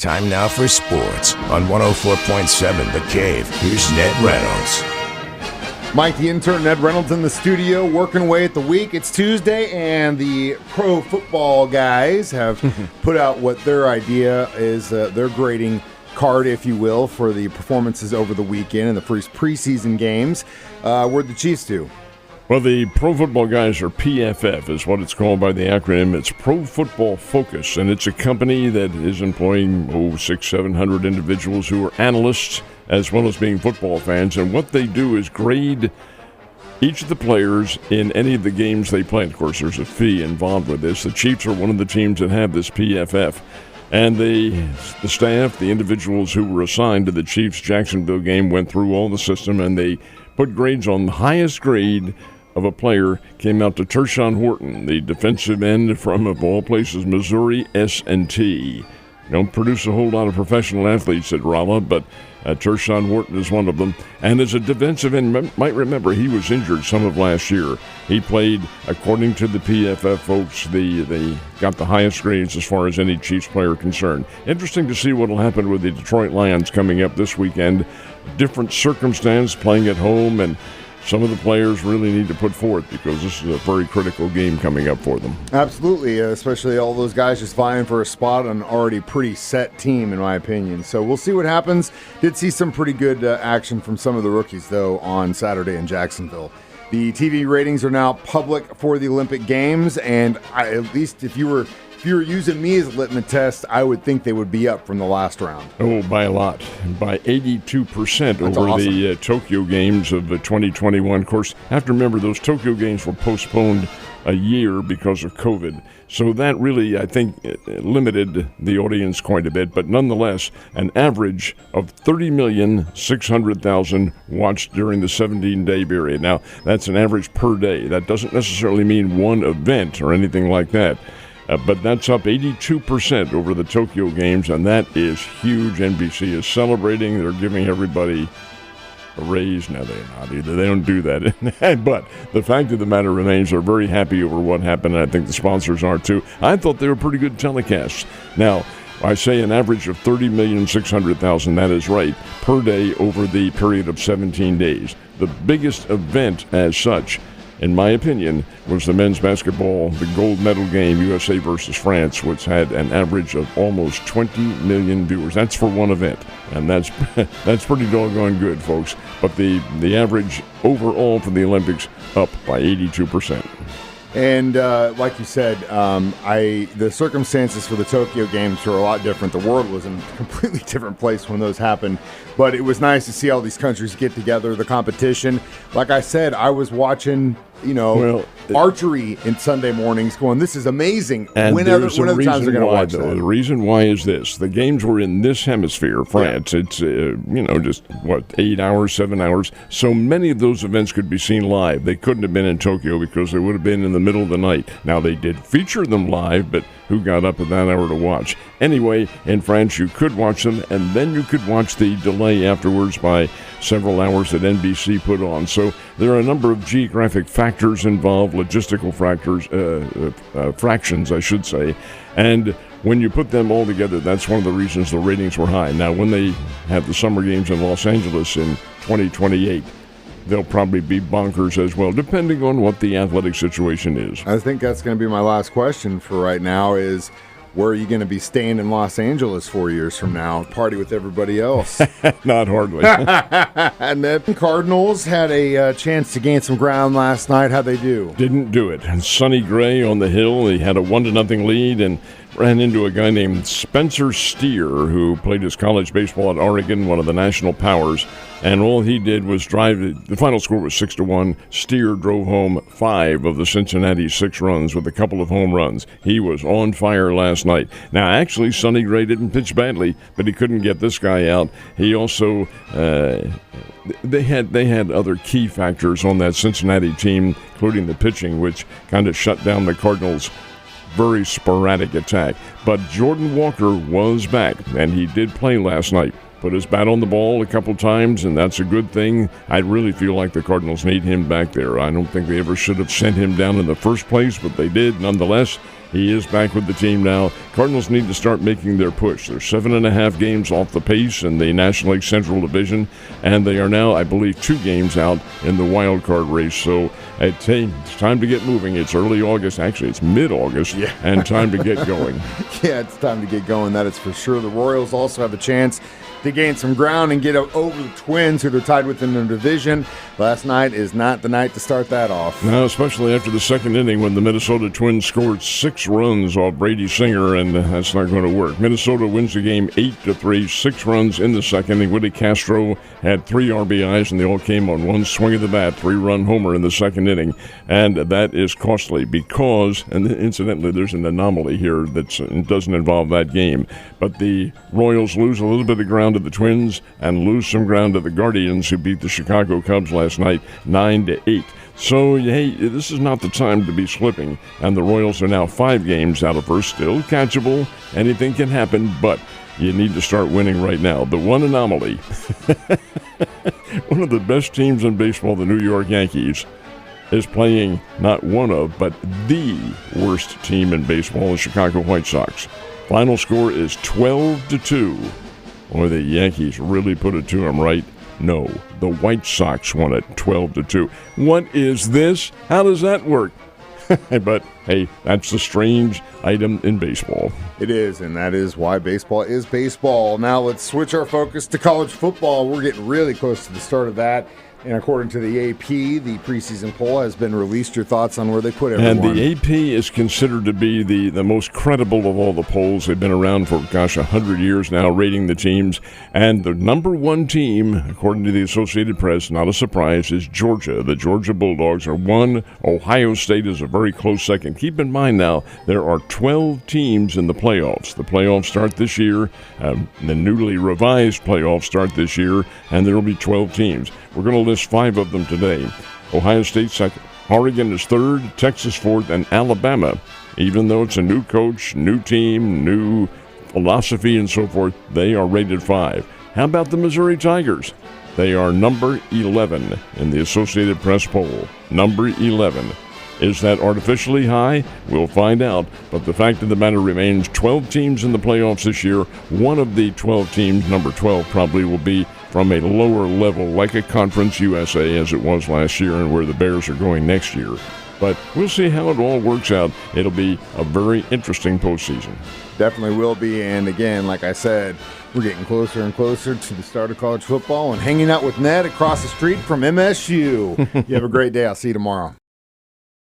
Time now for sports on 104.7 The Cave. Here's Ned Reynolds. Mike, the intern, Ned Reynolds in the studio, working away at the week. It's Tuesday, and the pro football guys have put out what their idea is, their grading card, if you will, for the performances over the weekend and the first preseason games. Where'd the Chiefs do? Well, the Pro Football Guys, or PFF, is what it's called by the acronym. It's Pro Football Focus, and it's a company that is employing 600-700 individuals who are analysts as well as being football fans. And what they do is grade each of the players in any of the games they play. Of course, there's a fee involved with this. The Chiefs are one of the teams that have this PFF. And the staff, the individuals who were assigned to the Chiefs-Jacksonville game, went through all the system, and they put grades on. The highest grade of a player came out to Tershawn Wharton, the defensive end from, of all places, Missouri S&T. Don't produce a whole lot of professional athletes at Rolla, but Tershawn Wharton is one of them. And as a defensive end, might remember he was injured some of last year. He played, according to the PFF folks, they got the highest grades as far as any Chiefs player concerned. Interesting to see what will happen with the Detroit Lions coming up this weekend. Different circumstance, playing at home, and some of the players really need to put forth because this is a very critical game coming up for them. Absolutely, especially all those guys just vying for a spot on an already pretty set team, in my opinion. So we'll see what happens. Did see some pretty good action from some of the rookies, though, on Saturday in Jacksonville. The TV ratings are now public for the Olympic Games, and at least if you were using me as a litmus test, I would think they would be up from the last round. Oh, by a lot. By 82% over awesome. The Tokyo Games of 2021. Of course, have to remember those Tokyo Games were postponed a year because of COVID. So that really, I think, limited the audience quite a bit. But nonetheless, an average of 30,600,000 watched during the 17-day period. Now, that's an average per day. That doesn't necessarily mean one event or anything like that. But that's up 82% over the Tokyo Games, and that is huge. NBC is celebrating. They're giving everybody a raise. Now, they're not either. They don't do that. But the fact of the matter remains they're very happy over what happened, and I think the sponsors are too. I thought they were pretty good telecasts. Now, I say an average of 30,600,000, that is right, per day over the period of 17 days. The biggest event as such, in my opinion, was the men's basketball, the gold medal game, USA versus France, which had an average of almost 20 million viewers. That's for one event, and that's pretty doggone good, folks. But the average overall for the Olympics up by 82%. And like you said, the circumstances for the Tokyo Games were a lot different. The world was in a completely different place when those happened. But it was nice to see all these countries get together, the competition. Like I said, I was watching, archery in Sunday mornings going, this is amazing. And when other times they're going to watch that? The reason why is this. The games were in this hemisphere, France. Yeah. It's, just, 8 hours, 7 hours. So many of those events could be seen live. They couldn't have been in Tokyo because they would have been in the middle of the night. Now, they did feature them live, but who got up at that hour to watch? Anyway, in France, you could watch them, and then you could watch the delay afterwards by several hours that NBC put on. So there are a number of geographic factors involved, logistical fractions, I should say. And when you put them all together, that's one of the reasons the ratings were high. Now, when they have the Summer Games in Los Angeles in 2028, they'll probably be bonkers as well, depending on what the athletic situation is. I think that's going to be my last question for right now is, where are you going to be staying in Los Angeles 4 years from now? Party with everybody else. Not hardly. And the Cardinals had a chance to gain some ground last night. How'd they do? Didn't do it. And Sonny Gray on the hill, he had a 1-0 lead and ran into a guy named Spencer Steer, who played his college baseball at Oregon, one of the national powers. And all he did was drive. The final score was 6-1. Steer drove home 5 of the Cincinnati 6 runs with a couple of home runs. He was on fire last night. Now, actually, Sonny Gray didn't pitch badly, but he couldn't get this guy out. He also they had other key factors on that Cincinnati team, including the pitching, which kind of shut down the Cardinals' very sporadic attack. But Jordan Walker was back, and he did play last night. Put his bat on the ball a couple times, and that's a good thing. I really feel like the Cardinals need him back there. I don't think they ever should have sent him down in the first place, but they did. Nonetheless, He is back with the team now. Cardinals need to start making their push. They're 7.5 games off the pace in the National League Central Division, and they are now, I believe, 2 games out in the wild card race. So it's time to get moving. It's early August. Actually, it's mid-August, and time to get going. Yeah, it's time to get going. That is for sure. The Royals also have a chance to gain some ground and get over the Twins, who they're tied with in their division. Last night is not the night to start that off. No, especially after the second inning when the Minnesota Twins scored 6 runs off Brady Singer, and that's not going to work. Minnesota wins the game 8-3, 6 runs in the second, and Willie Castro had 3 RBIs, and they all came on one swing of the bat, 3-run homer in the second inning. And that is costly because, and incidentally, there's an anomaly here that doesn't involve that game, but the Royals lose a little bit of ground to the Twins and lose some ground to the Guardians, who beat the Chicago Cubs last night 9-8. So, hey, this is not the time to be slipping, and the Royals are now 5 games out of first, still catchable. Anything can happen, but you need to start winning right now. The one anomaly, one of the best teams in baseball, the New York Yankees, is playing not one of, but the worst team in baseball, the Chicago White Sox. Final score is 12-2. Boy, the Yankees really put it to them, right? No, the White Sox won it 12-2. What is this? How does that work? But, hey, that's the strange item in baseball. It is, and that is why baseball is baseball. Now let's switch our focus to college football. We're getting really close to the start of that. And according to the AP, the preseason poll has been released. Your thoughts on where they put everyone? And the AP is considered to be the most credible of all the polls. They've been around for, 100 years now, rating the teams. And the number 1 team, according to the Associated Press, not a surprise, is Georgia. The Georgia Bulldogs are 1. Ohio State is a very close second. Keep in mind now, there are 12 teams in the playoffs. The playoffs start this year. The newly revised playoffs start this year, and there will be 12 teams. We're going to list 5 of them today. Ohio State second, Oregon is third, Texas fourth, and Alabama, even though it's a new coach, new team, new philosophy, and so forth, they are rated 5. How about the Missouri Tigers? They are number 11 in the Associated Press poll. Number 11. Is that artificially high? We'll find out. But the fact of the matter remains, 12 teams in the playoffs this year. One of the 12 teams, number 12, probably will be from a lower level, like a Conference USA as it was last year and where the Bears are going next year. But we'll see how it all works out. It'll be a very interesting postseason. Definitely will be. And again, like I said, we're getting closer and closer to the start of college football and hanging out with Ned across the street from MSU. You have a great day. I'll see you tomorrow.